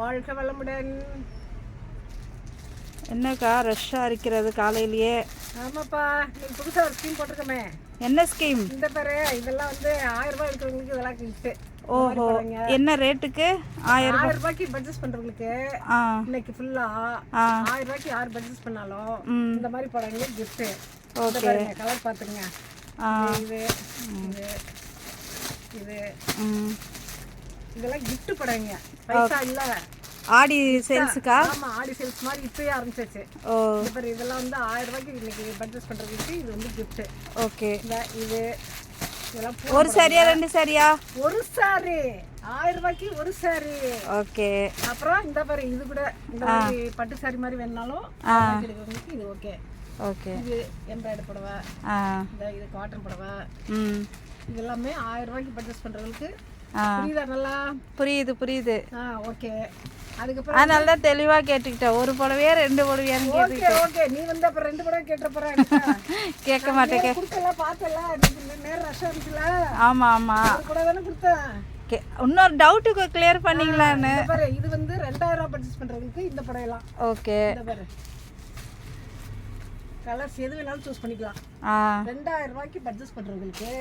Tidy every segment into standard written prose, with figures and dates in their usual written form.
வாழ்க வளமுடன். என்னக்கா ரஷ்ஷாக இருக்கிறது காலையிலேயே? ஆமாப்பா, நீ புதுசாக ஒரு ஸ்கீம் போட்டிருக்கமே. என்ன ஸ்கீம்? இந்த பேரு இதெல்லாம் வந்து 1000 ரூபாய் எடுக்கிறவங்களுக்கு இதெல்லாம் கிஃப்ட். ஓஹோ, என்ன ரேட்டுக்கு? 1000 ரூபாய்க்கு பர்ச்சேஸ் பண்றவங்களுக்கு இன்னைக்கு ஃபுல்லா 1000 ரூபாய்க்கு யார் பர்ச்சேஸ் பண்ணாலும் இந்த மாதிரி படங்க கிஃப்ட். ஓகே, கலர் பாத்துங்க. இது இது இது இதெல்லாம் கிஃப்ட் படங்க, பைசா இல்ல. ஆடி சேல்ஸுக்கா? ஆமா, ஆடி சேல்ஸ் மாதிரி இப்பயே ஆரம்பிச்சிச்சு. ஓ, இப்போ இதெல்லாம் வந்து 1000 ரூபாய்க்கு இன்னைக்கு பர்ச்சேஸ் பண்றதுக்கு இது வந்து கிஃப்ட். ஓகே, இது இதெல்லாம் ஒரு சாரியா ரெண்டு சாரியா? ஒரு சாரி, 1000 ரூபாய்க்கு ஒரு சாரி. ஓகே, அப்புறம் இந்த பாரு, இது கூட இந்த மாதிரி பட்டு சாரி மாதிரி வேணாலும் எடுக்கிறவங்களுக்கு இது ஓகே. ஓகே, இது எம்ப்ராய்டரி புடவை, இது காட்டன் புடவை, இது எல்லாமே 1000 ரூபாய்க்கு பர்ச்சேஸ் பண்றவங்களுக்கு. புரியுதா? நல்லா புரியுது புரியுது. ஓகே, அதுக்கப்புறம் அதனால தான் தெளிவாக கேட்டுக்கிட்டேன். ஒரு புடவையா ரெண்டு புடவையான்னு கேட்டுக்கிட்டேன். ஓகே, நீ வந்து அப்புறம் 2 புடவை கேட்ட போற. கேட்க மாட்டேன். கொடுத்தலாம், பார்த்தலாம், நேரம் ரஷ்ஷாக இருந்துச்சுல. ஆமாம் ஆமாம், ஒரு புடவை தானே கொடுத்தேன். இன்னொரு டவுட்டுக்கு கிளியர் பண்ணிக்கலான்னு. பாரு, இது வந்து 2000 ரூபாய் பர்ச்சேஸ் பண்றதுக்கு இந்த புடவைலாம். ஓகே, பாரு கலர்ஸ் எது வேணாலும் சூஸ் பண்ணிக்கலாம். 2000 ரூபாய்க்கு பர்ச்சேஸ் பண்றவங்களுக்கு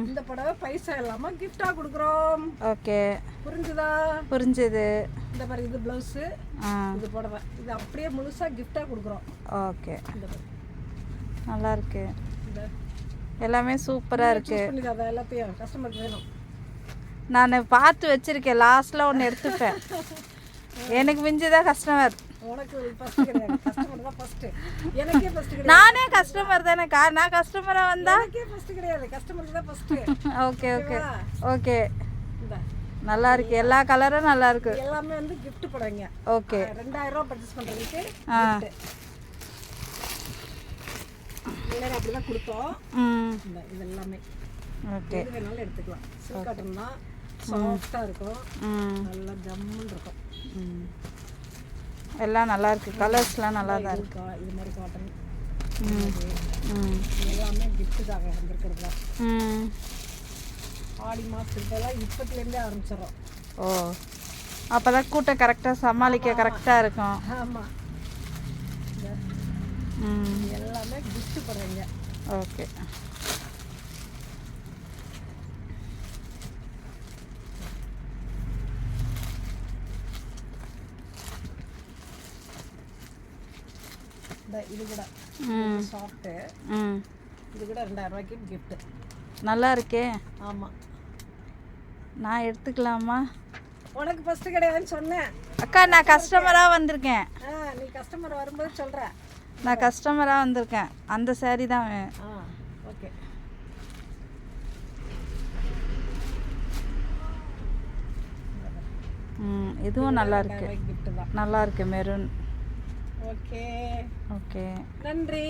இந்த புடவை பைசா இல்லாம கிஃப்டா கொடுக்குறோம். ஓகே, புரிஞ்சுதா? புரிஞ்சுது. இந்த மாதிரி இது பிளவுஸ், இது புடவை, இது அப்படியே முழுசா கிஃப்டா கொடுக்குறோம். ஓகே, நல்லா இருக்கு, எல்லாமே சூப்பரா இருக்கு. எல்லாத்தையும் கஸ்டமருக்கு வேணும். நான் பார்த்து வச்சிருக்கேன், லாஸ்ட்ல ஒன்று எடுத்துப்பேன். எனக்கு மிஞ்சுதான் கஸ்டமர். நானே கஸ்டமர் தானேக்கா, நான் கஸ்டமரா வந்தா ஓகே ஓகே ஓகே, நல்லா இருக்கு. எல்லா கலரும் நல்லா இருக்கு. எல்லாமே வந்து gift படங்க. ஓகே, 2000 ரூபாய் பர்ச்சேஸ் பண்றதுக்கு எல்லாரும் அப்படி தான் கொடுத்தோம். இது எல்லாமே ஓகே, இது வேணாலும் எடுத்துக்கலாம். சில்க் காட்டன் தான், சாஃப்ட்டா இருக்கும், நல்லா ஜம்முன்னு இருக்கும். எல்லாம் நல்லா இருக்கு, கலர்ஸ்லாம் நல்லா தான் இருக்கு. இது மாதிரி காட்டன் எல்லாமே கிஃப்ட்டுக்காக வந்திருக்கிறது தான். ஆடி மாதத்துலாம் இப்போத்துலேருந்தே ஆரம்பிச்சிடறோம். ஓ, அப்போ தான் கூட்டம் கரெக்டாக சமாளிக்க கரெக்டாக இருக்கும். ஆமாம், எல்லாமே கிஃப்ட் பண்ணுறீங்க. ஓகே, இது கூட சாஃப்ட், இது கூட 2000 ரூபாய்க்கு கிஃப்ட். நல்லா இருக்கே. ஆமாம், நான் எடுத்துக்கலாமா? உனக்கு ஃபர்ஸ்ட் கிடையாதுன்னு சொன்னேன் அக்கா. நான் கஸ்டமராக வந்திருக்கேன். நீ கஸ்டமர் வரும்போது சொல்கிறேன். நான் கஸ்டமராக வந்திருக்கேன், அந்த சாரி தான். ஓகே, இதுவும் நல்லா இருக்கு, நல்லா இருக்கு, மெரூன். ஓகே ஓகே, நன்றி.